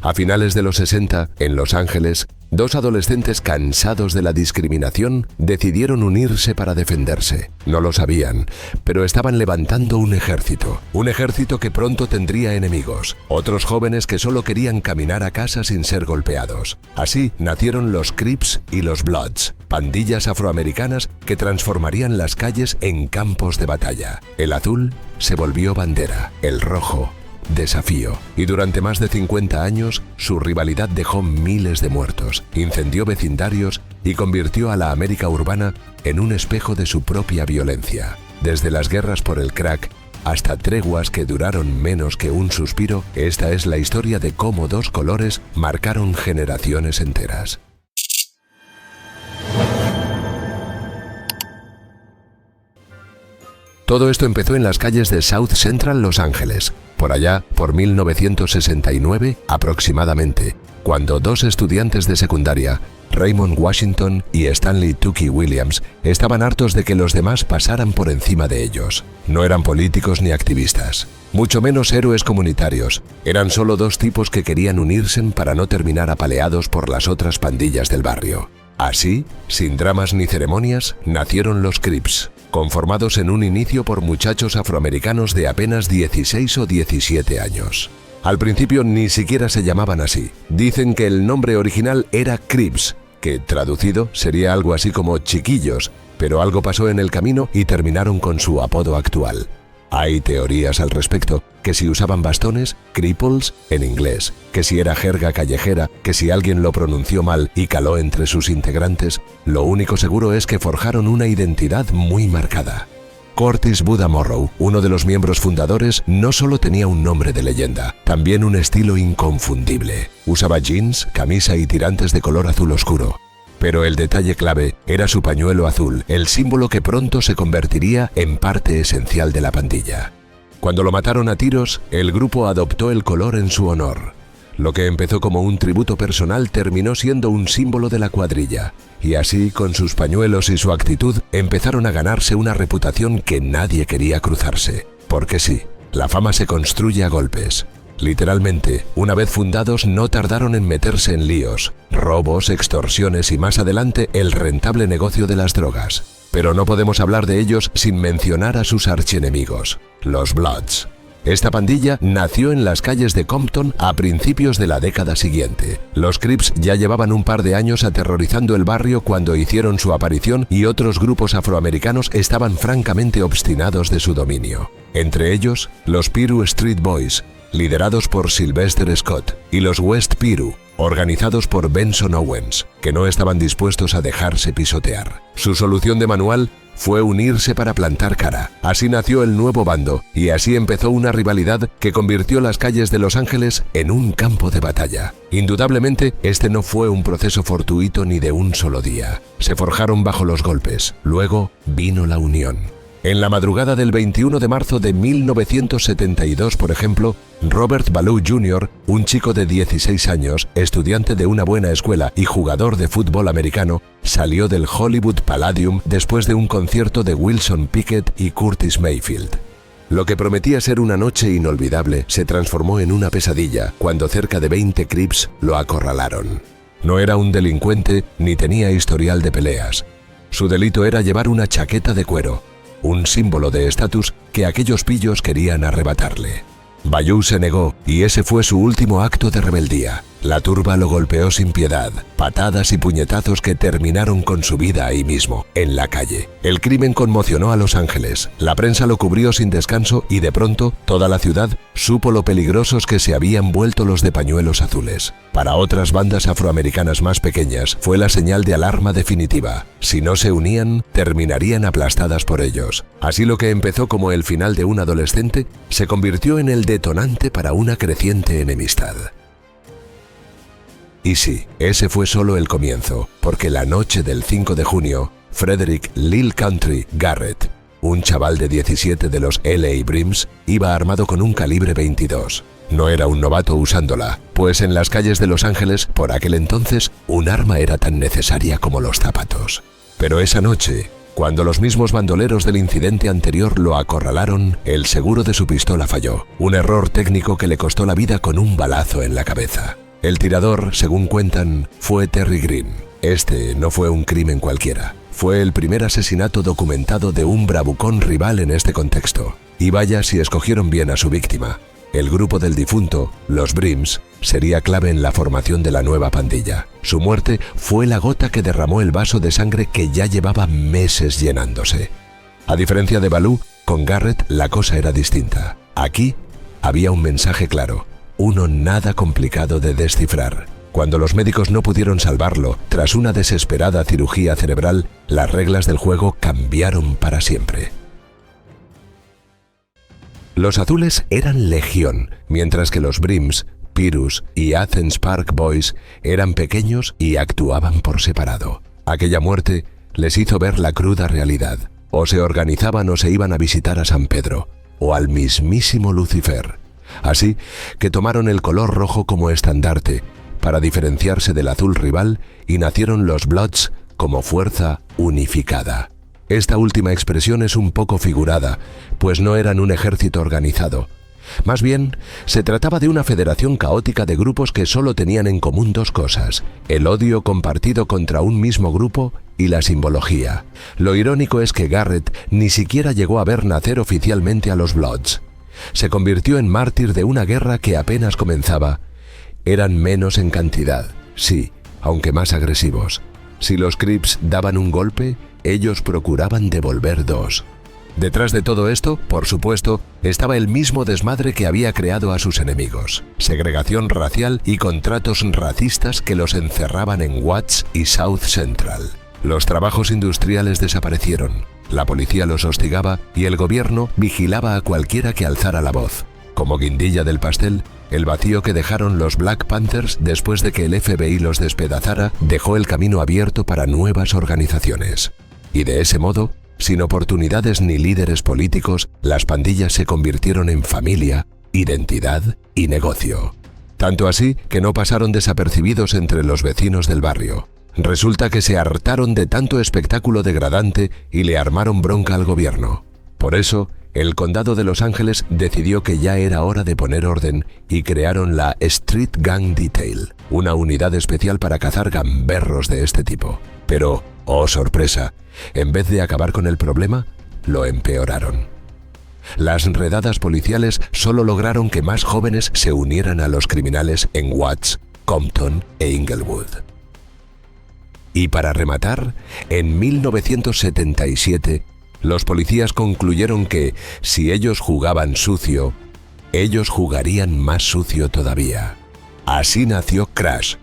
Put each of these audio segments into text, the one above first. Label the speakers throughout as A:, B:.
A: A finales de los 60, en Los Ángeles, dos adolescentes cansados de la discriminación decidieron unirse para defenderse. No lo sabían, pero estaban levantando un ejército que pronto tendría enemigos, otros jóvenes que solo querían caminar a casa sin ser golpeados. Así nacieron los Crips y los Bloods, pandillas afroamericanas que transformarían las calles en campos de batalla. El azul se volvió bandera, el rojo desafío, y durante más de 50 años su rivalidad dejó miles de muertos, incendió vecindarios y convirtió a la América urbana en un espejo de su propia violencia. Desde las guerras por el crack hasta treguas que duraron menos que un suspiro, esta es la historia de cómo dos colores marcaron generaciones enteras. Todo esto empezó en las calles de South Central Los Ángeles, por allá por 1969 aproximadamente, cuando dos estudiantes de secundaria, Raymond Washington y Stanley Tookie Williams, estaban hartos de que los demás pasaran por encima de ellos. No eran políticos ni activistas, mucho menos héroes comunitarios. Eran solo dos tipos que querían unirse para no terminar apaleados por las otras pandillas del barrio. Así, sin dramas ni ceremonias, nacieron los Crips, conformados en un inicio por muchachos afroamericanos de apenas 16 o 17 años. Al principio ni siquiera se llamaban así. Dicen que el nombre original era Crips, que traducido sería algo así como chiquillos, pero algo pasó en el camino y terminaron con su apodo actual. Hay teorías al respecto, que si usaban bastones, cripples en inglés, que si era jerga callejera, que si alguien lo pronunció mal y caló entre sus integrantes, lo único seguro es que forjaron una identidad muy marcada. Curtis Buddha Morrow, uno de los miembros fundadores, no solo tenía un nombre de leyenda, también un estilo inconfundible. Usaba jeans, camisa y tirantes de color azul oscuro. Pero el detalle clave era su pañuelo azul, el símbolo que pronto se convertiría en parte esencial de la pandilla. Cuando lo mataron a tiros, el grupo adoptó el color en su honor. Lo que empezó como un tributo personal terminó siendo un símbolo de la cuadrilla. Y así, con sus pañuelos y su actitud, empezaron a ganarse una reputación que nadie quería cruzarse. Porque sí, la fama se construye a golpes. Literalmente, una vez fundados no tardaron en meterse en líos, robos, extorsiones y más adelante el rentable negocio de las drogas. Pero no podemos hablar de ellos sin mencionar a sus archienemigos, los Bloods. Esta pandilla nació en las calles de Compton a principios de la década siguiente. Los Crips ya llevaban un par de años aterrorizando el barrio cuando hicieron su aparición y otros grupos afroamericanos estaban francamente obstinados de su dominio. Entre ellos, los Piru Street Boys, liderados por Sylvester Scott, y los West Piru, organizados por Benson Owens, que no estaban dispuestos a dejarse pisotear. Su solución de manual fue unirse para plantar cara. Así nació el nuevo bando, y así empezó una rivalidad que convirtió las calles de Los Ángeles en un campo de batalla. Indudablemente, este no fue un proceso fortuito ni de un solo día. Se forjaron bajo los golpes. Luego vino la unión. En la madrugada del 21 de marzo de 1972, por ejemplo, Robert Ballou Jr., un chico de 16 años, estudiante de una buena escuela y jugador de fútbol americano, salió del Hollywood Palladium después de un concierto de Wilson Pickett y Curtis Mayfield. Lo que prometía ser una noche inolvidable se transformó en una pesadilla cuando cerca de 20 Crips lo acorralaron. No era un delincuente ni tenía historial de peleas. Su delito era llevar una chaqueta de cuero, un símbolo de estatus que aquellos pillos querían arrebatarle. Ballou se negó y ese fue su último acto de rebeldía. La turba lo golpeó sin piedad, patadas y puñetazos que terminaron con su vida ahí mismo, en la calle. El crimen conmocionó a Los Ángeles, la prensa lo cubrió sin descanso y de pronto toda la ciudad supo lo peligrosos que se habían vuelto los de pañuelos azules. Para otras bandas afroamericanas más pequeñas fue la señal de alarma definitiva. Si no se unían, terminarían aplastadas por ellos. Así lo que empezó como el final de un adolescente se convirtió en el detonante para una creciente enemistad. Y sí, ese fue solo el comienzo, porque la noche del 5 de junio, Frederick Lil Country Garrett, un chaval de 17 de los LA Brims, iba armado con un calibre 22. No era un novato usándola, pues en las calles de Los Ángeles, por aquel entonces, un arma era tan necesaria como los zapatos. Pero esa noche, cuando los mismos bandoleros del incidente anterior lo acorralaron, el seguro de su pistola falló, un error técnico que le costó la vida con un balazo en la cabeza. El tirador, según cuentan, fue Terry Green. Este no fue un crimen cualquiera. Fue el primer asesinato documentado de un bravucón rival en este contexto. Y vaya si escogieron bien a su víctima. El grupo del difunto, los Brims, sería clave en la formación de la nueva pandilla. Su muerte fue la gota que derramó el vaso de sangre que ya llevaba meses llenándose. A diferencia de Balú, con Garrett la cosa era distinta. Aquí había un mensaje claro, uno nada complicado de descifrar. Cuando los médicos no pudieron salvarlo, tras una desesperada cirugía cerebral, las reglas del juego cambiaron para siempre. Los azules eran legión, mientras que los Brims, Pyrrhus y Athens Park Boys eran pequeños y actuaban por separado. Aquella muerte les hizo ver la cruda realidad. O se organizaban o se iban a visitar a San Pedro, o al mismísimo Lucifer. Así que tomaron el color rojo como estandarte, para diferenciarse del azul rival, y nacieron los Bloods como fuerza unificada. Esta última expresión es un poco figurada, pues no eran un ejército organizado. Más bien, se trataba de una federación caótica de grupos que solo tenían en común dos cosas: el odio compartido contra un mismo grupo y la simbología. Lo irónico es que Garrett ni siquiera llegó a ver nacer oficialmente a los Bloods. Se convirtió en mártir de una guerra que apenas comenzaba. Eran menos en cantidad, sí, aunque más agresivos. Si los Crips daban un golpe, ellos procuraban devolver dos. Detrás de todo esto, por supuesto, estaba el mismo desmadre que había creado a sus enemigos: segregación racial y contratos racistas que los encerraban en Watts y South Central. Los trabajos industriales desaparecieron, la policía los hostigaba y el gobierno vigilaba a cualquiera que alzara la voz. Como guindilla del pastel, el vacío que dejaron los Black Panthers después de que el FBI los despedazara dejó el camino abierto para nuevas organizaciones. Y de ese modo, sin oportunidades ni líderes políticos, las pandillas se convirtieron en familia, identidad y negocio. Tanto así que no pasaron desapercibidos entre los vecinos del barrio. Resulta que se hartaron de tanto espectáculo degradante y le armaron bronca al gobierno. Por eso, el condado de Los Ángeles decidió que ya era hora de poner orden y crearon la Street Gang Detail, una unidad especial para cazar gamberros de este tipo. Pero, oh sorpresa, en vez de acabar con el problema, lo empeoraron. Las redadas policiales solo lograron que más jóvenes se unieran a los criminales en Watts, Compton e Inglewood. Y para rematar, en 1977, los policías concluyeron que, si ellos jugaban sucio, ellos jugarían más sucio todavía. Así nació Crash,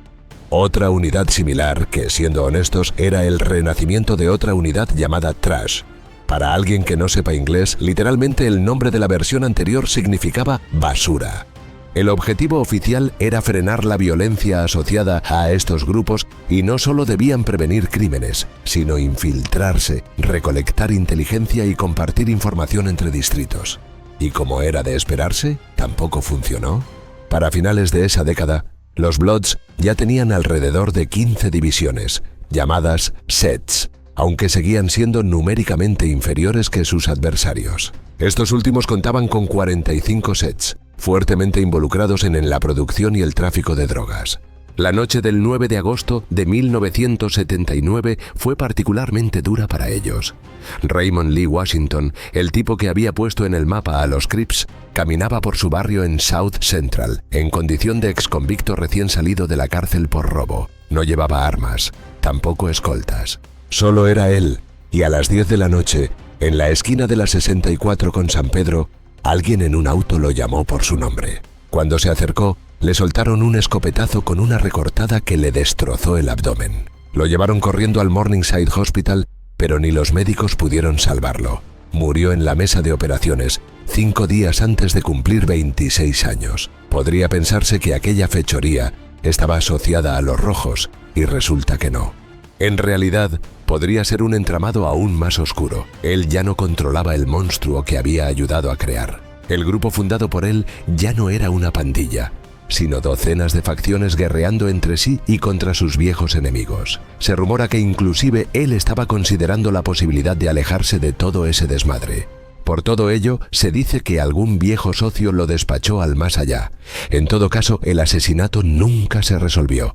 A: otra unidad similar que, siendo honestos, era el renacimiento de otra unidad llamada Trash. Para alguien que no sepa inglés, literalmente el nombre de la versión anterior significaba basura. El objetivo oficial era frenar la violencia asociada a estos grupos y no solo debían prevenir crímenes, sino infiltrarse, recolectar inteligencia y compartir información entre distritos. Y como era de esperarse, tampoco funcionó. Para finales de esa década, los Bloods ya tenían alrededor de 15 divisiones, llamadas sets, aunque seguían siendo numéricamente inferiores que sus adversarios. Estos últimos contaban con 45 sets, fuertemente involucrados en la producción y el tráfico de drogas. La noche del 9 de agosto de 1979 fue particularmente dura para ellos. Raymond Lee Washington, el tipo que había puesto en el mapa a los Crips, caminaba por su barrio en South Central, en condición de exconvicto recién salido de la cárcel por robo. No llevaba armas, tampoco escoltas. Solo era él, y a las 10 de la noche, en la esquina de la 64 con San Pedro, alguien en un auto lo llamó por su nombre. Cuando se acercó, le soltaron un escopetazo con una recortada que le destrozó el abdomen. Lo llevaron corriendo al Morningside Hospital, pero ni los médicos pudieron salvarlo. Murió en la mesa de operaciones, 5 días antes de cumplir 26 años. Podría pensarse que aquella fechoría estaba asociada a los rojos, y resulta que no. En realidad, podría ser un entramado aún más oscuro. Él ya no controlaba el monstruo que había ayudado a crear. El grupo fundado por él ya no era una pandilla, sino docenas de facciones guerreando entre sí y contra sus viejos enemigos. Se rumora que inclusive él estaba considerando la posibilidad de alejarse de todo ese desmadre. Por todo ello, se dice que algún viejo socio lo despachó al más allá. En todo caso, el asesinato nunca se resolvió.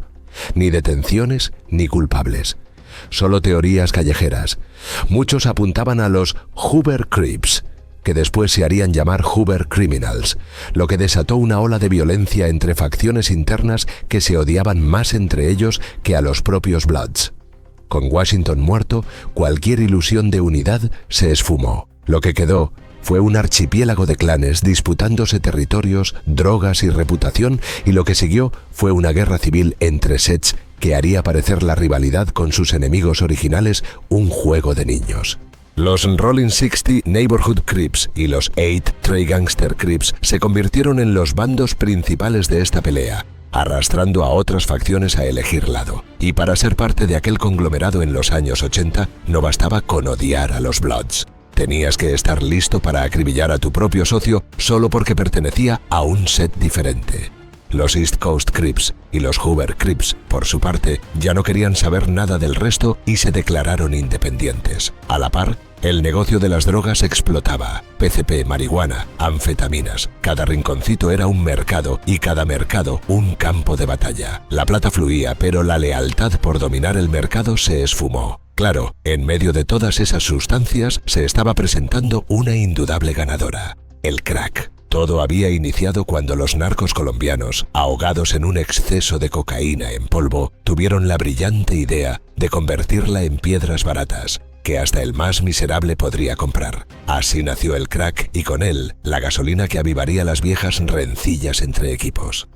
A: Ni detenciones ni culpables. Solo teorías callejeras. Muchos apuntaban a los Hoover Crips, que después se harían llamar Hoover Criminals, lo que desató una ola de violencia entre facciones internas que se odiaban más entre ellos que a los propios Bloods. Con Washington muerto, cualquier ilusión de unidad se esfumó. Lo que quedó fue un archipiélago de clanes disputándose territorios, drogas y reputación, y lo que siguió fue una guerra civil entre sets que haría parecer la rivalidad con sus enemigos originales un juego de niños. Los Rolling 60 Neighborhood Crips y los 8 Trey Gangster Crips se convirtieron en los bandos principales de esta pelea, arrastrando a otras facciones a elegir lado. Y para ser parte de aquel conglomerado en los años 80, no bastaba con odiar a los Bloods. Tenías que estar listo para acribillar a tu propio socio solo porque pertenecía a un set diferente. Los East Coast Crips y los Hoover Crips, por su parte, ya no querían saber nada del resto y se declararon independientes. A la par, el negocio de las drogas explotaba. PCP, marihuana, anfetaminas. Cada rinconcito era un mercado y cada mercado un campo de batalla. La plata fluía, pero la lealtad por dominar el mercado se esfumó. Claro, en medio de todas esas sustancias se estaba presentando una indudable ganadora: el crack. Todo había iniciado cuando los narcos colombianos, ahogados en un exceso de cocaína en polvo, tuvieron la brillante idea de convertirla en piedras baratas, que hasta el más miserable podría comprar. Así nació el crack y con él, la gasolina que avivaría las viejas rencillas entre equipos.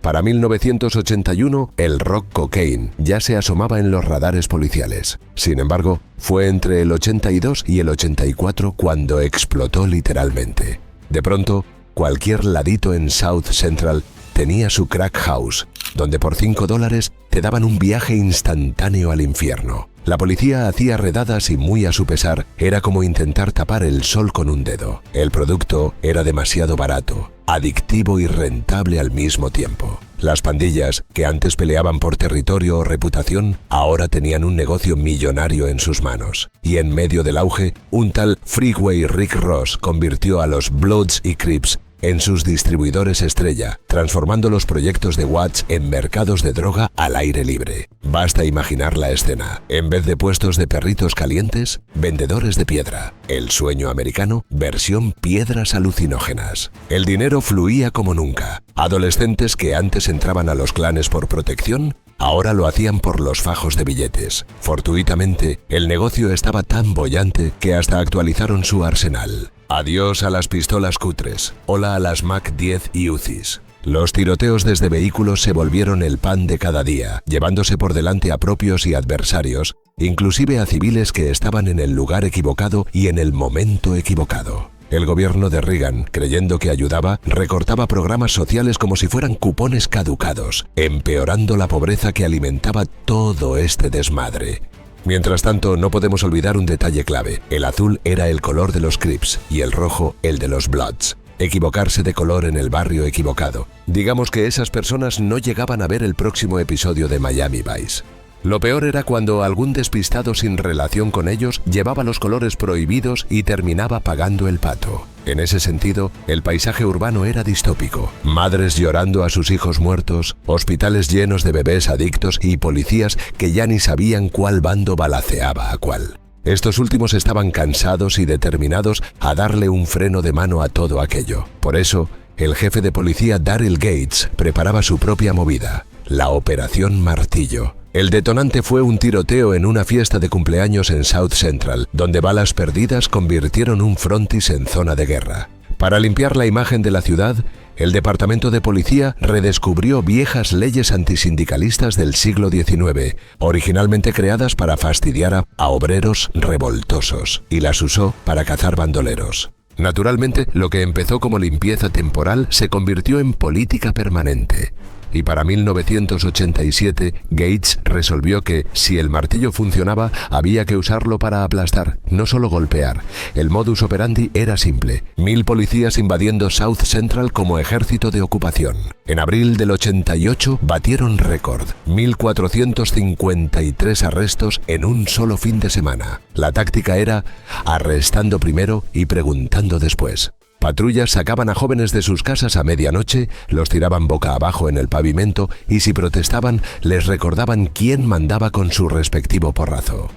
A: Para 1981, el rock cocaine ya se asomaba en los radares policiales. Sin embargo, fue entre el 82 y el 84 cuando explotó literalmente. De pronto, cualquier ladito en South Central tenía su crack house, donde por $5 te daban un viaje instantáneo al infierno. La policía hacía redadas y, muy a su pesar, era como intentar tapar el sol con un dedo. El producto era demasiado barato, adictivo y rentable al mismo tiempo. Las pandillas, que antes peleaban por territorio o reputación, ahora tenían un negocio millonario en sus manos. Y en medio del auge, un tal Freeway Rick Ross convirtió a los Bloods y Crips en sus distribuidores estrella, transformando los proyectos de Watts en mercados de droga al aire libre. Basta imaginar la escena. En vez de puestos de perritos calientes, vendedores de piedra. El sueño americano, versión piedras alucinógenas. El dinero fluía como nunca. Adolescentes que antes entraban a los clanes por protección, ahora lo hacían por los fajos de billetes. Fortuitamente, el negocio estaba tan boyante que hasta actualizaron su arsenal. Adiós a las pistolas cutres, hola a las Mac 10 y UCIs. Los tiroteos desde vehículos se volvieron el pan de cada día, llevándose por delante a propios y adversarios, inclusive a civiles que estaban en el lugar equivocado y en el momento equivocado. El gobierno de Reagan, creyendo que ayudaba, recortaba programas sociales como si fueran cupones caducados, empeorando la pobreza que alimentaba todo este desmadre. Mientras tanto, no podemos olvidar un detalle clave. El azul era el color de los Crips y el rojo el de los Bloods. Equivocarse de color en el barrio equivocado. Digamos que esas personas no llegaban a ver el próximo episodio de Miami Vice. Lo peor era cuando algún despistado sin relación con ellos llevaba los colores prohibidos y terminaba pagando el pato. En ese sentido, el paisaje urbano era distópico. Madres llorando a sus hijos muertos, hospitales llenos de bebés adictos y policías que ya ni sabían cuál bando balaceaba a cuál. Estos últimos estaban cansados y determinados a darle un freno de mano a todo aquello. Por eso, el jefe de policía Daryl Gates preparaba su propia movida, la Operación Martillo. El detonante fue un tiroteo en una fiesta de cumpleaños en South Central, donde balas perdidas convirtieron un frontis en zona de guerra. Para limpiar la imagen de la ciudad, el Departamento de Policía redescubrió viejas leyes antisindicalistas del siglo XIX, originalmente creadas para fastidiar a obreros revoltosos, y las usó para cazar bandoleros. Naturalmente, lo que empezó como limpieza temporal se convirtió en política permanente. y para 1987 Gates resolvió que, si el martillo funcionaba, había que usarlo para aplastar, no solo golpear. El modus operandi era simple: 1000 policías invadiendo South Central como ejército de ocupación. En abril del 88 batieron récord: 1453 arrestos en un solo fin de semana. La táctica era arrestando primero y preguntando después. Patrullas sacaban a jóvenes de sus casas a medianoche, los tiraban boca abajo en el pavimento y si protestaban, les recordaban quién mandaba con su respectivo porrazo.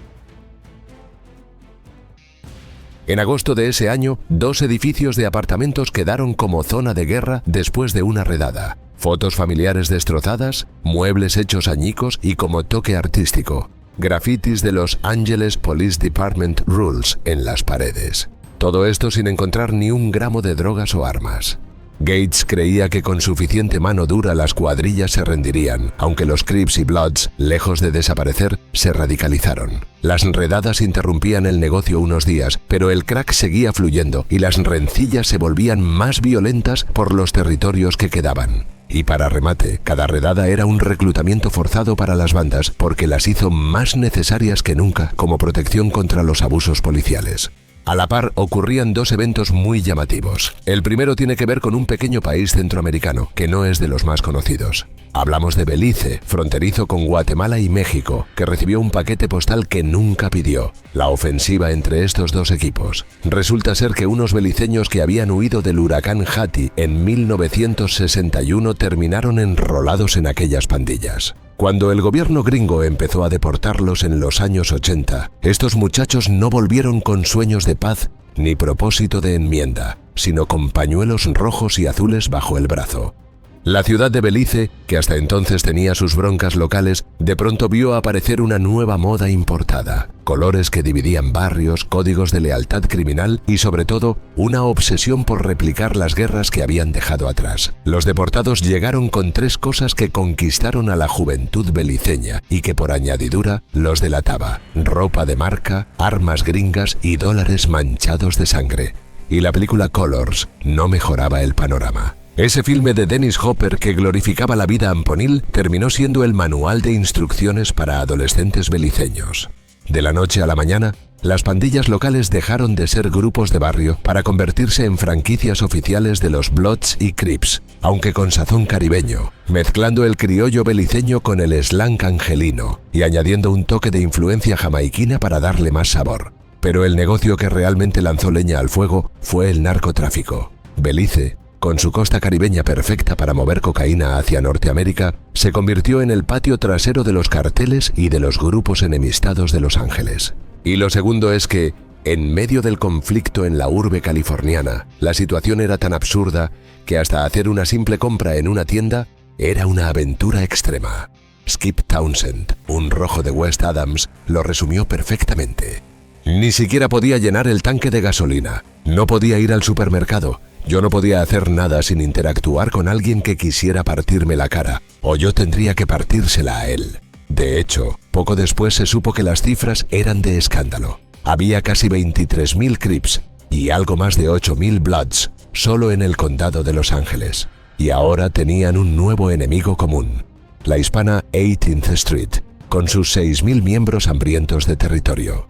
A: En agosto de ese año, 2 edificios de apartamentos quedaron como zona de guerra después de una redada. Fotos familiares destrozadas, muebles hechos añicos y como toque artístico, grafitis de Los Angeles Police Department Rules en las paredes. Todo esto sin encontrar ni un gramo de drogas o armas. Gates creía que con suficiente mano dura las cuadrillas se rendirían, aunque los Crips y Bloods, lejos de desaparecer, se radicalizaron. Las redadas interrumpían el negocio unos días, pero el crack seguía fluyendo y las rencillas se volvían más violentas por los territorios que quedaban. Y para remate, cada redada era un reclutamiento forzado para las bandas porque las hizo más necesarias que nunca como protección contra los abusos policiales. A la par ocurrían 2 eventos muy llamativos. El primero tiene que ver con un pequeño país centroamericano, que no es de los más conocidos. Hablamos de Belice, fronterizo con Guatemala y México, que recibió un paquete postal que nunca pidió: la ofensiva entre estos 2 equipos. Resulta ser que unos beliceños que habían huido del huracán Hattie en 1961 terminaron enrolados en aquellas pandillas. Cuando el gobierno gringo empezó a deportarlos en los años 80, estos muchachos no volvieron con sueños de paz ni propósito de enmienda, sino con pañuelos rojos y azules bajo el brazo. La ciudad de Belice, que hasta entonces tenía sus broncas locales, de pronto vio aparecer una nueva moda importada: colores que dividían barrios, códigos de lealtad criminal y, sobre todo, una obsesión por replicar las guerras que habían dejado atrás. Los deportados llegaron con 3 cosas que conquistaron a la juventud beliceña y que por añadidura los delataba: ropa de marca, armas gringas y dólares manchados de sangre. Y la película Colors no mejoraba el panorama. Ese filme de Dennis Hopper que glorificaba la vida amponil terminó siendo el manual de instrucciones para adolescentes beliceños. De la noche a la mañana, las pandillas locales dejaron de ser grupos de barrio para convertirse en franquicias oficiales de los Bloods y Crips, aunque con sazón caribeño, mezclando el criollo beliceño con el slang angelino y añadiendo un toque de influencia jamaiquina para darle más sabor. Pero el negocio que realmente lanzó leña al fuego fue el narcotráfico. Belice, con su costa caribeña perfecta para mover cocaína hacia Norteamérica, se convirtió en el patio trasero de los carteles y de los grupos enemistados de Los Ángeles. Y lo segundo es que, en medio del conflicto en la urbe californiana, la situación era tan absurda que hasta hacer una simple compra en una tienda era una aventura extrema. Skip Townsend, un rojo de West Adams, lo resumió perfectamente. Ni siquiera podía llenar el tanque de gasolina, no podía ir al supermercado. Yo no podía hacer nada sin interactuar con alguien que quisiera partirme la cara, o yo tendría que partírsela a él. De hecho, poco después se supo que las cifras eran de escándalo. Había casi 23.000 Crips y algo más de 8.000 Bloods solo en el condado de Los Ángeles. Y ahora tenían un nuevo enemigo común: la hispana 18th Street, con sus 6.000 miembros hambrientos de territorio.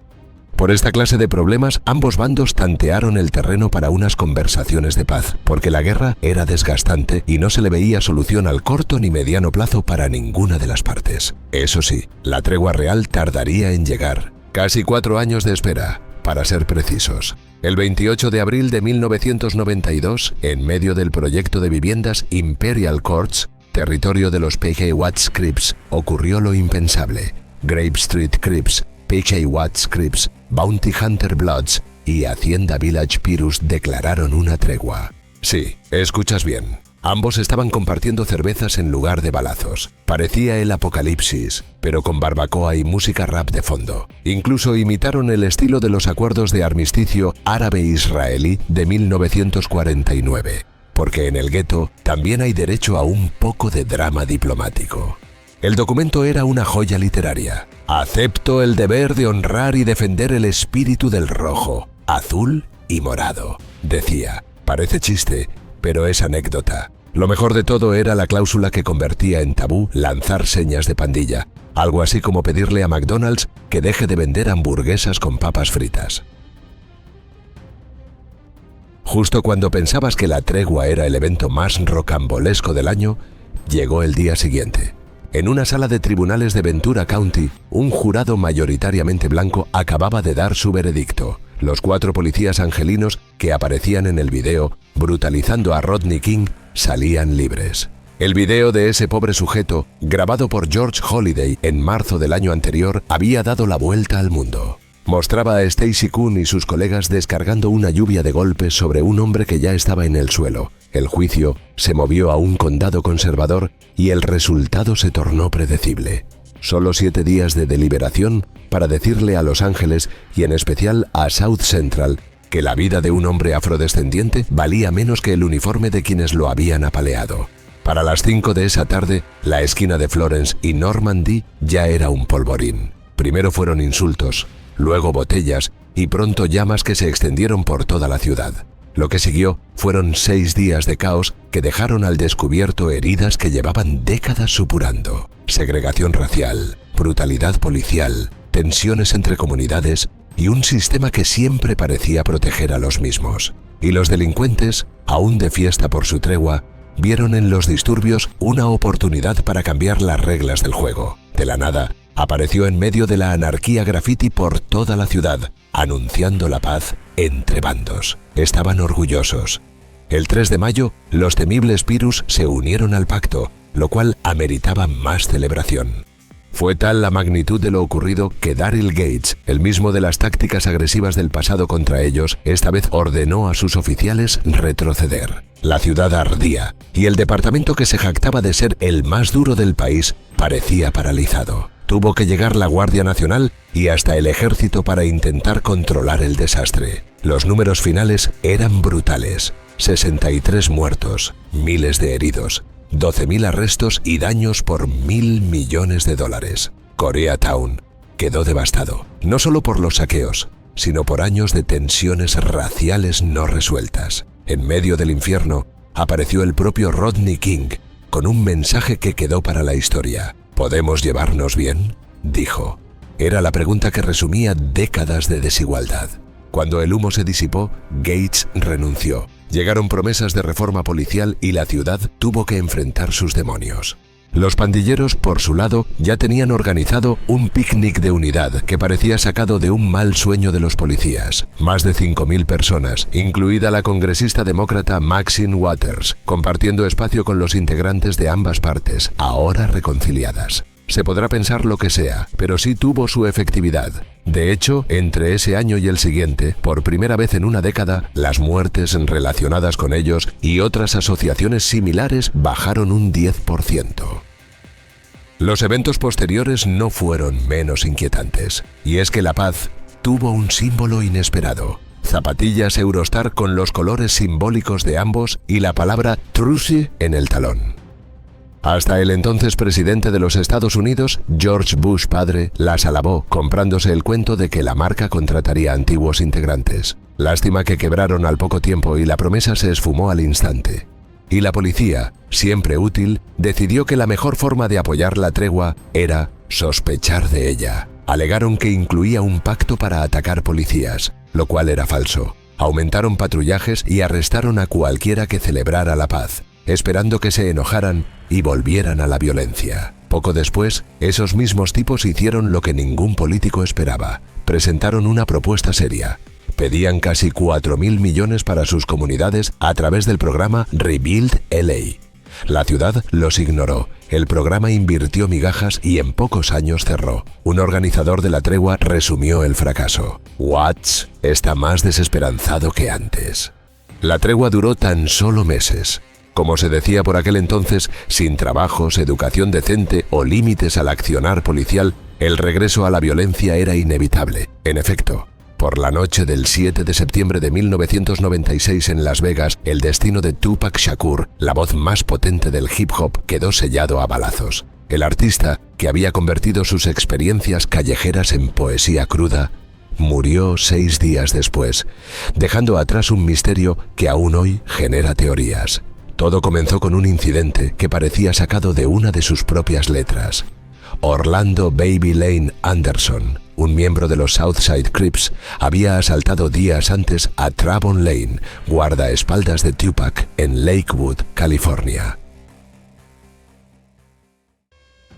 A: Por esta clase de problemas, ambos bandos tantearon el terreno para unas conversaciones de paz, porque la guerra era desgastante y no se le veía solución al corto ni mediano plazo para ninguna de las partes. Eso sí, la tregua real tardaría en llegar. Casi 4 años de espera, para ser precisos. El 28 de abril de 1992, en medio del proyecto de viviendas Imperial Courts, territorio de los P.K. Watts Crips, ocurrió lo impensable. Grape Street Crips, P.K. Watts Crips, Bounty Hunter Bloods y Hacienda Village Pirus declararon una tregua. Sí, escuchas bien. Ambos estaban compartiendo cervezas en lugar de balazos. Parecía el apocalipsis, pero con barbacoa y música rap de fondo. Incluso imitaron el estilo de los acuerdos de armisticio árabe-israelí de 1949. Porque en el gueto también hay derecho a un poco de drama diplomático. El documento era una joya literaria. Acepto el deber de honrar y defender el espíritu del rojo, azul y morado, decía. Parece chiste, pero es anécdota. Lo mejor de todo era la cláusula que convertía en tabú lanzar señas de pandilla, algo así como pedirle a McDonald's que deje de vender hamburguesas con papas fritas. Justo cuando pensabas que la tregua era el evento más rocambolesco del año, llegó el día siguiente. En una sala de tribunales de Ventura County, un jurado mayoritariamente blanco acababa de dar su veredicto. Los 4 policías angelinos que aparecían en el video brutalizando a Rodney King salían libres. El video de ese pobre sujeto, grabado por George Holiday en marzo del año anterior, había dado la vuelta al mundo. Mostraba a Stacy Kuhn y sus colegas descargando una lluvia de golpes sobre un hombre que ya estaba en el suelo. El juicio se movió a un condado conservador y el resultado se tornó predecible. Solo 7 días de deliberación para decirle a Los Ángeles y en especial a South Central que la vida de un hombre afrodescendiente valía menos que el uniforme de quienes lo habían apaleado. Para las 5 de esa tarde, la esquina de Florence y Normandy ya era un polvorín. Primero fueron insultos, luego botellas y pronto llamas que se extendieron por toda la ciudad. Lo que siguió fueron 6 días de caos que dejaron al descubierto heridas que llevaban décadas supurando. Segregación racial, brutalidad policial, tensiones entre comunidades y un sistema que siempre parecía proteger a los mismos. Y los delincuentes, aún de fiesta por su tregua, vieron en los disturbios una oportunidad para cambiar las reglas del juego. De la nada, apareció en medio de la anarquía graffiti por toda la ciudad, anunciando la paz entre bandos. Estaban orgullosos. El 3 de mayo, los temibles Pirus se unieron al pacto, lo cual ameritaba más celebración. Fue tal la magnitud de lo ocurrido que Daryl Gates, el mismo de las tácticas agresivas del pasado contra ellos, esta vez ordenó a sus oficiales retroceder. La ciudad ardía y el departamento que se jactaba de ser el más duro del país parecía paralizado. Tuvo que llegar la Guardia Nacional y hasta el ejército para intentar controlar el desastre. Los números finales eran brutales: 63 muertos, miles de heridos, 12.000 arrestos y daños por $1.000 millones. Koreatown quedó devastado, no solo por los saqueos, sino por años de tensiones raciales no resueltas. En medio del infierno apareció el propio Rodney King, con un mensaje que quedó para la historia. ¿Podemos llevarnos bien?, dijo. Era la pregunta que resumía décadas de desigualdad. Cuando el humo se disipó, Gates renunció. Llegaron promesas de reforma policial y la ciudad tuvo que enfrentar sus demonios. Los pandilleros, por su lado, ya tenían organizado un picnic de unidad que parecía sacado de un mal sueño de los policías. Más de 5.000 personas, incluida la congresista demócrata Maxine Waters, compartiendo espacio con los integrantes de ambas partes, ahora reconciliadas. Se podrá pensar lo que sea, pero sí tuvo su efectividad. De hecho, entre ese año y el siguiente, por primera vez en una década, las muertes relacionadas con ellos y otras asociaciones similares bajaron un 10%. Los eventos posteriores no fueron menos inquietantes, y es que la paz tuvo un símbolo inesperado: zapatillas Eurostar con los colores simbólicos de ambos y la palabra Truce en el talón. Hasta el entonces presidente de los Estados Unidos, George Bush padre, las alabó, comprándose el cuento de que la marca contrataría antiguos integrantes. Lástima que quebraron al poco tiempo y la promesa se esfumó al instante. Y la policía, siempre útil, decidió que la mejor forma de apoyar la tregua era sospechar de ella. Alegaron que incluía un pacto para atacar policías, lo cual era falso. Aumentaron patrullajes y arrestaron a cualquiera que celebrara la paz, esperando que se enojaran y volvieran a la violencia. Poco después, esos mismos tipos hicieron lo que ningún político esperaba. Presentaron una propuesta seria. Pedían casi 4.000 millones para sus comunidades a través del programa Rebuild LA. La ciudad los ignoró. El programa invirtió migajas y en pocos años cerró. Un organizador de la tregua resumió el fracaso: Watts está más desesperanzado que antes. La tregua duró tan solo meses. Como se decía por aquel entonces, sin trabajos, educación decente o límites al accionar policial, el regreso a la violencia era inevitable. En efecto, por la noche del 7 de septiembre de 1996 en Las Vegas, el destino de Tupac Shakur, la voz más potente del hip hop, quedó sellado a balazos. El artista, que había convertido sus experiencias callejeras en poesía cruda, murió 6 días después, dejando atrás un misterio que aún hoy genera teorías. Todo comenzó con un incidente que parecía sacado de una de sus propias letras. Orlando Baby Lane Anderson, un miembro de los Southside Crips, había asaltado días antes a Travon Lane, guardaespaldas de Tupac, en Lakewood, California.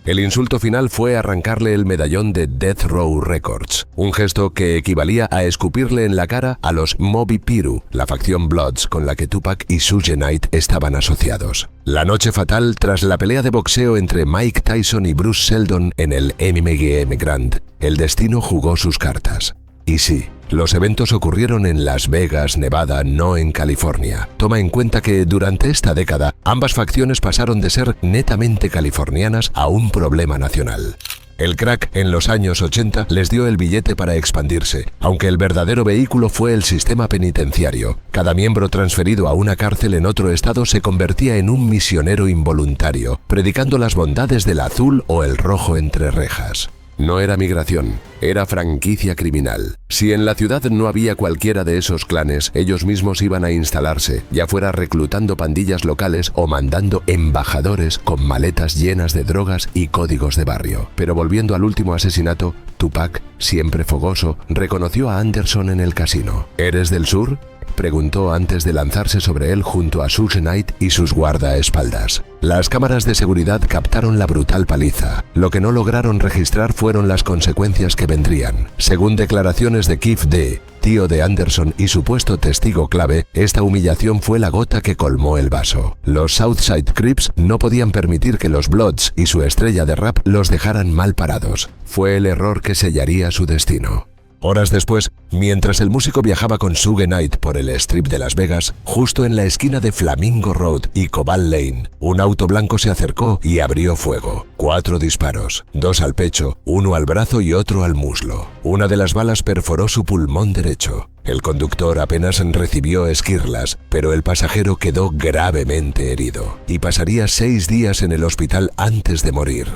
A: El insulto final fue arrancarle el medallón de Death Row Records, un gesto que equivalía a escupirle en la cara a los Moby Piru, la facción Bloods con la que Tupac y Suge Knight estaban asociados. La noche fatal tras la pelea de boxeo entre Mike Tyson y Bruce Seldon en el MGM Grand, el destino jugó sus cartas. Y sí, los eventos ocurrieron en Las Vegas, Nevada, no en California. Toma en cuenta que durante esta década, ambas facciones pasaron de ser netamente californianas a un problema nacional. El crack en los años 80 les dio el billete para expandirse, aunque el verdadero vehículo fue el sistema penitenciario. Cada miembro transferido a una cárcel en otro estado se convertía en un misionero involuntario, predicando las bondades del azul o el rojo entre rejas. No era migración, era franquicia criminal. Si en la ciudad no había cualquiera de esos clanes, ellos mismos iban a instalarse, ya fuera reclutando pandillas locales o mandando embajadores con maletas llenas de drogas y códigos de barrio. Pero volviendo al último asesinato, Tupac, siempre fogoso, reconoció a Anderson en el casino. ¿Eres del sur?, preguntó antes de lanzarse sobre él junto a Suge Knight y sus guardaespaldas. Las cámaras de seguridad captaron la brutal paliza. Lo que no lograron registrar fueron las consecuencias que vendrían. Según declaraciones de Keith D., tío de Anderson y supuesto testigo clave, esta humillación fue la gota que colmó el vaso. Los Southside Crips no podían permitir que los Bloods y su estrella de rap los dejaran mal parados. Fue el error que sellaría su destino. Horas después, mientras el músico viajaba con Suge Knight por el Strip de Las Vegas, justo en la esquina de Flamingo Road y Cobalt Lane, un auto blanco se acercó y abrió fuego. 4 disparos, 2 al pecho, 1 al brazo y otro al muslo. Una de las balas perforó su pulmón derecho. El conductor apenas recibió esquirlas, pero el pasajero quedó gravemente herido y pasaría 6 días en el hospital antes de morir.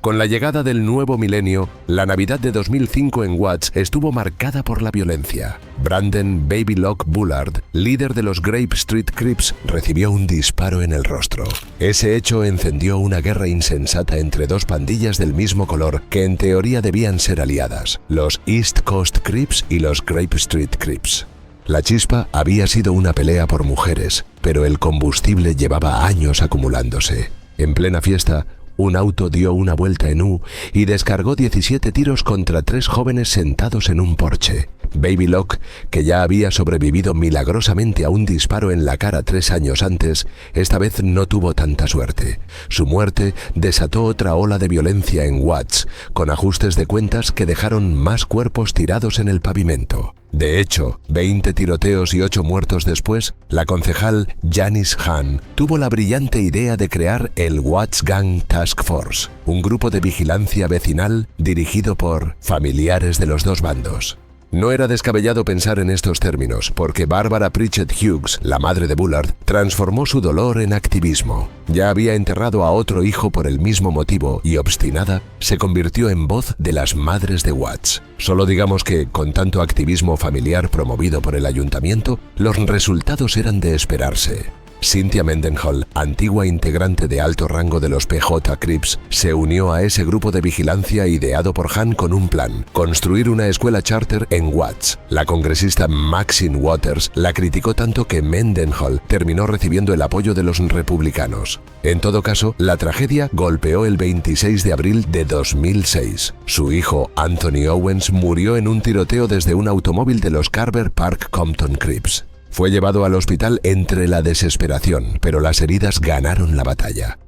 A: Con la llegada del nuevo milenio, la Navidad de 2005 en Watts estuvo marcada por la violencia. Brandon Baby Lock Bullard, líder de los Grape Street Crips, recibió un disparo en el rostro. Ese hecho encendió una guerra insensata entre dos pandillas del mismo color que en teoría debían ser aliadas, los East Coast Crips y los Grape Street Crips. La chispa había sido una pelea por mujeres, pero el combustible llevaba años acumulándose. En plena fiesta, un auto dio una vuelta en U y descargó 17 tiros contra 3 jóvenes sentados en un porche. Baby Lock, que ya había sobrevivido milagrosamente a un disparo en la cara 3 años antes, esta vez no tuvo tanta suerte. Su muerte desató otra ola de violencia en Watts, con ajustes de cuentas que dejaron más cuerpos tirados en el pavimento. De hecho, 20 tiroteos y 8 muertos después, la concejal Janice Hahn tuvo la brillante idea de crear el Watts Gang Task Force, un grupo de vigilancia vecinal dirigido por familiares de los dos bandos. No era descabellado pensar en estos términos, porque Barbara Pritchett Hughes, la madre de Bullard, transformó su dolor en activismo. Ya había enterrado a otro hijo por el mismo motivo y, obstinada, se convirtió en voz de las madres de Watts. Solo digamos que, con tanto activismo familiar promovido por el ayuntamiento, los resultados eran de esperarse. Cynthia Mendenhall, antigua integrante de alto rango de los PJ Crips, se unió a ese grupo de vigilancia ideado por Hahn con un plan: construir una escuela charter en Watts. La congresista Maxine Waters la criticó tanto que Mendenhall terminó recibiendo el apoyo de los republicanos. En todo caso, la tragedia golpeó el 26 de abril de 2006. Su hijo, Anthony Owens, murió en un tiroteo desde un automóvil de los Carver Park Compton Crips. Fue llevado al hospital entre la desesperación, pero las heridas ganaron la batalla.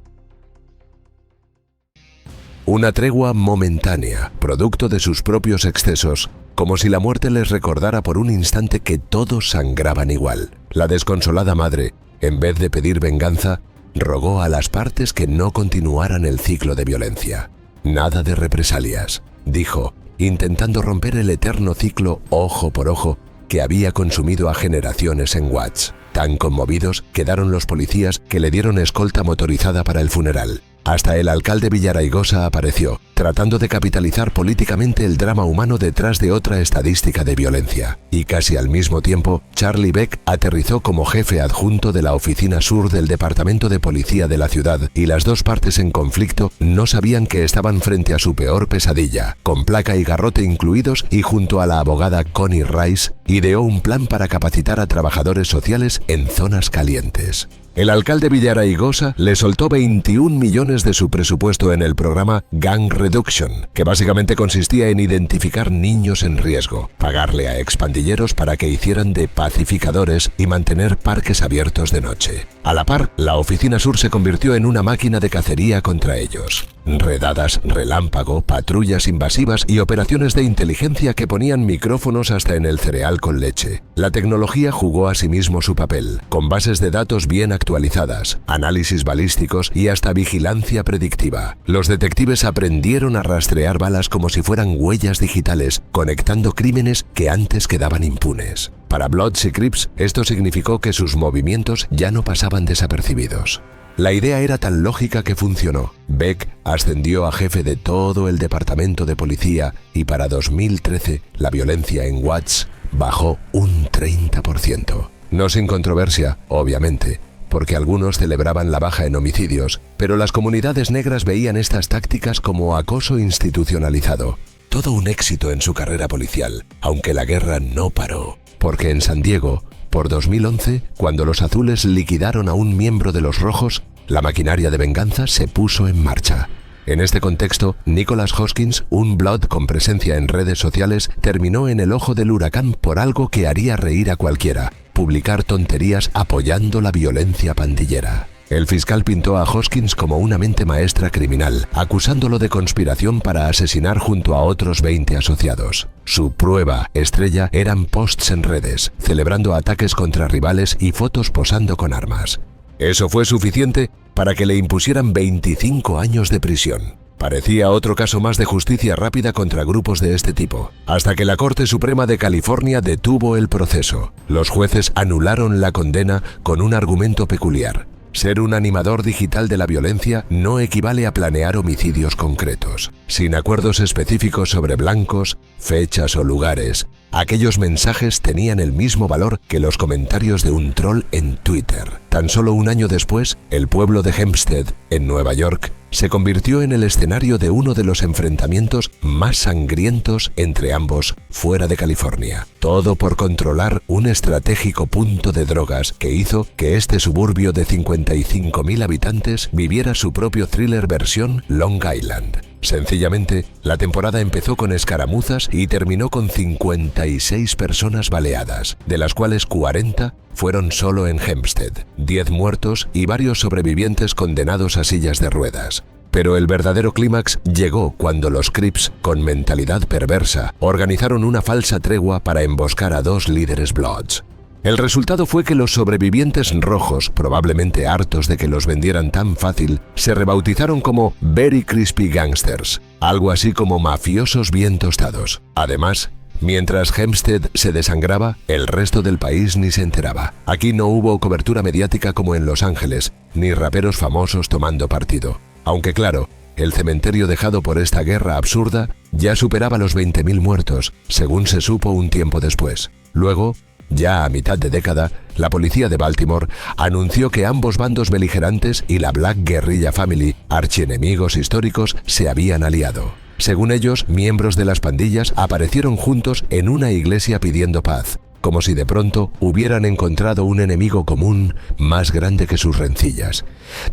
A: Una tregua momentánea, producto de sus propios excesos, como si la muerte les recordara por un instante que todos sangraban igual. La desconsolada madre, en vez de pedir venganza, rogó a las partes que no continuaran el ciclo de violencia. Nada de represalias, dijo, intentando romper el eterno ciclo ojo por ojo que había consumido a generaciones en Watts. Tan conmovidos quedaron los policías que le dieron escolta motorizada para el funeral. Hasta el alcalde Villaraigosa apareció, tratando de capitalizar políticamente el drama humano detrás de otra estadística de violencia. Y casi al mismo tiempo, Charlie Beck aterrizó como jefe adjunto de la oficina sur del Departamento de Policía de la ciudad, y las dos partes en conflicto no sabían que estaban frente a su peor pesadilla. Con placa y garrote incluidos, y junto a la abogada Connie Rice, ideó un plan para capacitar a trabajadores sociales en zonas calientes. El alcalde Villaraigosa le soltó 21 millones de su presupuesto en el programa Gang Reduction, que básicamente consistía en identificar niños en riesgo, pagarle a expandilleros para que hicieran de pacificadores y mantener parques abiertos de noche. A la par, la oficina sur se convirtió en una máquina de cacería contra ellos. Redadas relámpago, patrullas invasivas y operaciones de inteligencia que ponían micrófonos hasta en el cereal con leche. La tecnología jugó asimismo su papel, con bases de datos bien actualizadas, análisis balísticos y hasta vigilancia predictiva. Los detectives aprendieron a rastrear balas como si fueran huellas digitales, conectando crímenes que antes quedaban impunes. Para Bloods y Crips, esto significó que sus movimientos ya no pasaban desapercibidos. La idea era tan lógica que funcionó. Beck ascendió a jefe de todo el departamento de policía y para 2013 la violencia en Watts bajó un 30%. No sin controversia, obviamente, porque algunos celebraban la baja en homicidios, pero las comunidades negras veían estas tácticas como acoso institucionalizado. Todo un éxito en su carrera policial, aunque la guerra no paró, porque en San Diego, por 2011, cuando los azules liquidaron a un miembro de los rojos, la maquinaria de venganza se puso en marcha. En este contexto, Nicholas Hoskins, un Blood con presencia en redes sociales, terminó en el ojo del huracán por algo que haría reír a cualquiera: publicar tonterías apoyando la violencia pandillera. El fiscal pintó a Hoskins como una mente maestra criminal, acusándolo de conspiración para asesinar junto a otros 20 asociados. Su prueba estrella eran posts en redes, celebrando ataques contra rivales y fotos posando con armas. Eso fue suficiente para que le impusieran 25 años de prisión. Parecía otro caso más de justicia rápida contra grupos de este tipo, hasta que la Corte Suprema de California detuvo el proceso. Los jueces anularon la condena con un argumento peculiar: ser un animador digital de la violencia no equivale a planear homicidios concretos. Sin acuerdos específicos sobre blancos, fechas o lugares, aquellos mensajes tenían el mismo valor que los comentarios de un troll en Twitter. Tan solo un año después, el pueblo de Hempstead, en Nueva York, se convirtió en el escenario de uno de los enfrentamientos más sangrientos entre ambos fuera de California. Todo por controlar un estratégico punto de drogas que hizo que este suburbio de 55.000 habitantes viviera su propio thriller versión Long Island. Sencillamente, la temporada empezó con escaramuzas y terminó con 56 personas baleadas, de las cuales 40 fueron solo en Hempstead, 10 muertos y varios sobrevivientes condenados a sillas de ruedas. Pero el verdadero clímax llegó cuando los Crips, con mentalidad perversa, organizaron una falsa tregua para emboscar a 2 líderes Bloods. El resultado fue que los sobrevivientes rojos, probablemente hartos de que los vendieran tan fácil, se rebautizaron como Very Crispy Gangsters, algo así como mafiosos bien tostados. Además, mientras Hempstead se desangraba, el resto del país ni se enteraba. Aquí no hubo cobertura mediática como en Los Ángeles, ni raperos famosos tomando partido. Aunque claro, el cementerio dejado por esta guerra absurda ya superaba los 20.000 muertos, según se supo un tiempo después. Luego, ya a mitad de década, la policía de Baltimore anunció que ambos bandos beligerantes y la Black Guerrilla Family, archienemigos históricos, se habían aliado. Según ellos, miembros de las pandillas aparecieron juntos en una iglesia pidiendo paz, como si de pronto hubieran encontrado un enemigo común más grande que sus rencillas.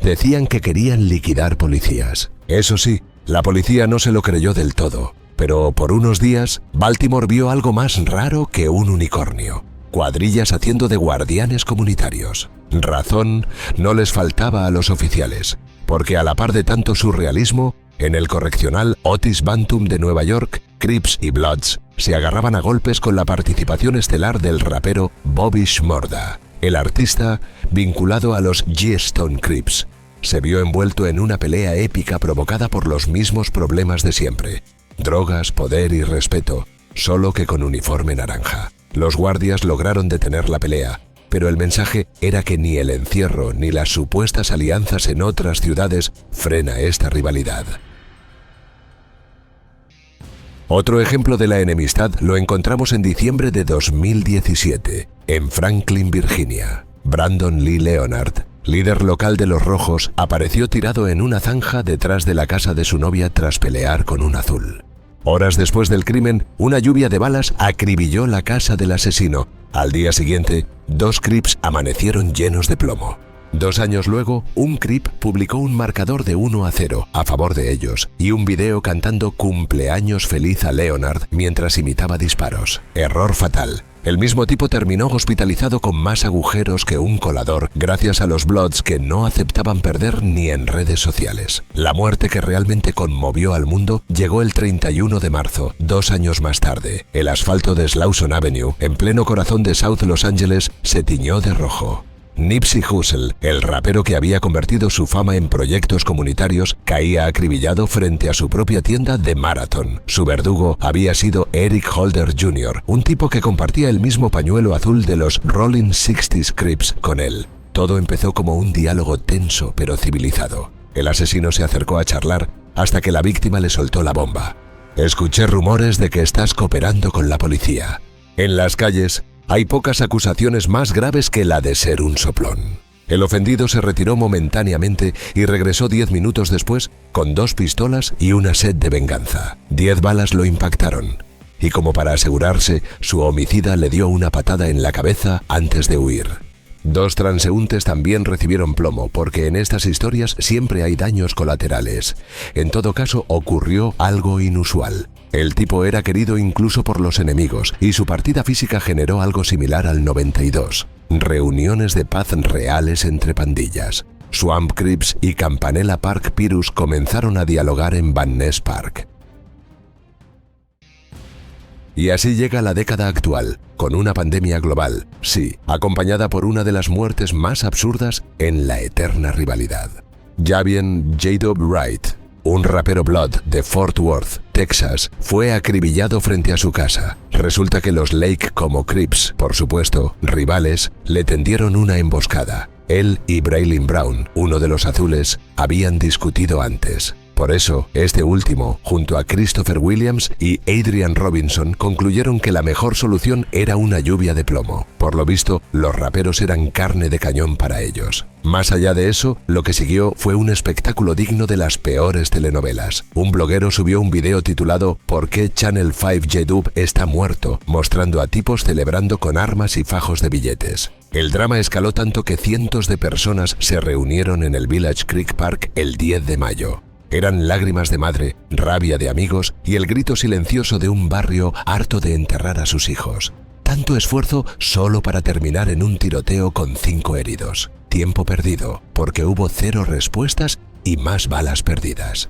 A: Decían que querían liquidar policías. Eso sí, la policía no se lo creyó del todo, pero por unos días, Baltimore vio algo más raro que un unicornio: cuadrillas haciendo de guardianes comunitarios. Razón no les faltaba a los oficiales, porque a la par de tanto surrealismo, en el correccional Otis Bantum de Nueva York, Crips y Bloods se agarraban a golpes con la participación estelar del rapero Bobby Shmurda. El artista, vinculado a los G-Stone Crips, se vio envuelto en una pelea épica provocada por los mismos problemas de siempre: drogas, poder y respeto, solo que con uniforme naranja. Los guardias lograron detener la pelea, pero el mensaje era que ni el encierro ni las supuestas alianzas en otras ciudades frena esta rivalidad. Otro ejemplo de la enemistad lo encontramos en diciembre de 2017, en Franklin, Virginia. Brandon Lee Leonard, líder local de los Rojos, apareció tirado en una zanja detrás de la casa de su novia tras pelear con un azul. Horas después del crimen, una lluvia de balas acribilló la casa del asesino. Al día siguiente, 2 Crips amanecieron llenos de plomo. 2 años luego, un Crip publicó un marcador de 1-0 a favor de ellos y un video cantando "Cumpleaños feliz" a Leonard mientras imitaba disparos. Error fatal. El mismo tipo terminó hospitalizado con más agujeros que un colador gracias a los Bloods que no aceptaban perder ni en redes sociales. La muerte que realmente conmovió al mundo llegó el 31 de marzo, 2 años más tarde. El asfalto de Slauson Avenue, en pleno corazón de South Los Ángeles, se tiñó de rojo. Nipsey Hussle, el rapero que había convertido su fama en proyectos comunitarios, caía acribillado frente a su propia tienda de Marathon. Su verdugo había sido Eric Holder Jr., un tipo que compartía el mismo pañuelo azul de los Rolling 60s Crips con él. Todo empezó como un diálogo tenso pero civilizado. El asesino se acercó a charlar hasta que la víctima le soltó la bomba. Escuché rumores de que estás cooperando con la policía. En las calles, hay pocas acusaciones más graves que la de ser un soplón. El ofendido se retiró momentáneamente y regresó 10 minutos después con 2 pistolas y una sed de venganza. 10 balas lo impactaron. Y como para asegurarse, su homicida le dio una patada en la cabeza antes de huir. 2 transeúntes también recibieron plomo, porque en estas historias siempre hay daños colaterales. En todo caso, ocurrió algo inusual. El tipo era querido incluso por los enemigos, y su partida física generó algo similar al 92. Reuniones de paz reales entre pandillas. Swamp Crips y Campanella Park Pyrus comenzaron a dialogar en Van Ness Park. Y así llega la década actual, con una pandemia global, sí, acompañada por una de las muertes más absurdas en la eterna rivalidad. Javian J-Dub Wright, un rapero Blood de Fort Worth, Texas, fue acribillado frente a su casa. Resulta que los Lake, como Crips, por supuesto, rivales, le tendieron una emboscada. Él y Braylon Brown, uno de los azules, habían discutido antes. Por eso, este último, junto a Christopher Williams y Adrian Robinson, concluyeron que la mejor solución era una lluvia de plomo. Por lo visto, los raperos eran carne de cañón para ellos. Más allá de eso, lo que siguió fue un espectáculo digno de las peores telenovelas. Un bloguero subió un video titulado "¿Por qué Channel 5 J-Dub está muerto?", mostrando a tipos celebrando con armas y fajos de billetes. El drama escaló tanto que cientos de personas se reunieron en el Village Creek Park el 10 de mayo. Eran lágrimas de madre, rabia de amigos y el grito silencioso de un barrio harto de enterrar a sus hijos. Tanto esfuerzo solo para terminar en un tiroteo con 5 heridos. Tiempo perdido, porque hubo 0 respuestas y más balas perdidas.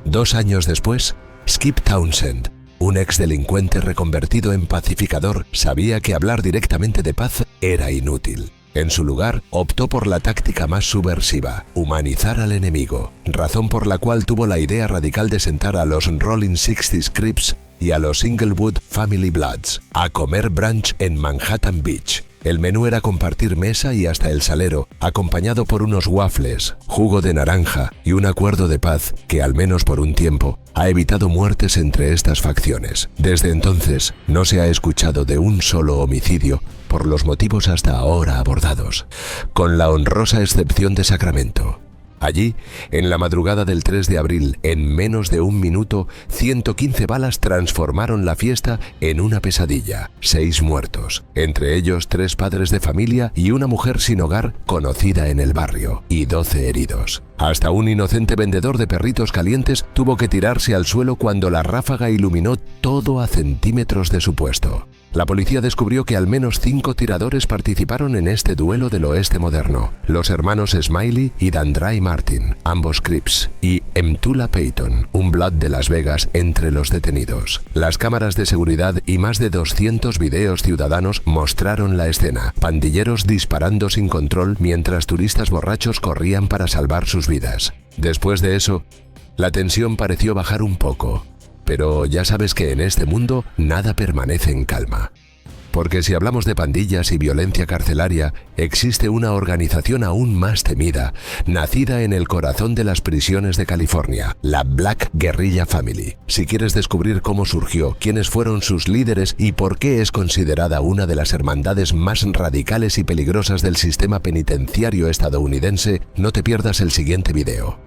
A: 2 años después, Skip Townsend, un exdelincuente reconvertido en pacificador, sabía que hablar directamente de paz era inútil. En su lugar, optó por la táctica más subversiva, humanizar al enemigo, razón por la cual tuvo la idea radical de sentar a los Rolling 60s Crips y a los Inglewood Family Bloods a comer brunch en Manhattan Beach. El menú era compartir mesa y hasta el salero, acompañado por unos waffles, jugo de naranja y un acuerdo de paz que, al menos por un tiempo, ha evitado muertes entre estas facciones. Desde entonces, no se ha escuchado de un solo homicidio por los motivos hasta ahora abordados, con la honrosa excepción de Sacramento. Allí, en la madrugada del 3 de abril, en menos de un minuto, 115 balas transformaron la fiesta en una pesadilla. 6 muertos, entre ellos 3 padres de familia y una mujer sin hogar conocida en el barrio, y 12 heridos. Hasta un inocente vendedor de perritos calientes tuvo que tirarse al suelo cuando la ráfaga iluminó todo a centímetros de su puesto. La policía descubrió que al menos 5 tiradores participaron en este duelo del oeste moderno. Los hermanos Smiley y Dandray Martin, ambos Crips, y Emtula Payton, un Blood de Las Vegas, entre los detenidos. Las cámaras de seguridad y más de 200 videos ciudadanos mostraron la escena. Pandilleros disparando sin control mientras turistas borrachos corrían para salvar sus vidas. Después de eso, la tensión pareció bajar un poco. Pero ya sabes que en este mundo nada permanece en calma. Porque si hablamos de pandillas y violencia carcelaria, existe una organización aún más temida, nacida en el corazón de las prisiones de California, la Black Guerrilla Family. Si quieres descubrir cómo surgió, quiénes fueron sus líderes y por qué es considerada una de las hermandades más radicales y peligrosas del sistema penitenciario estadounidense, no te pierdas el siguiente video.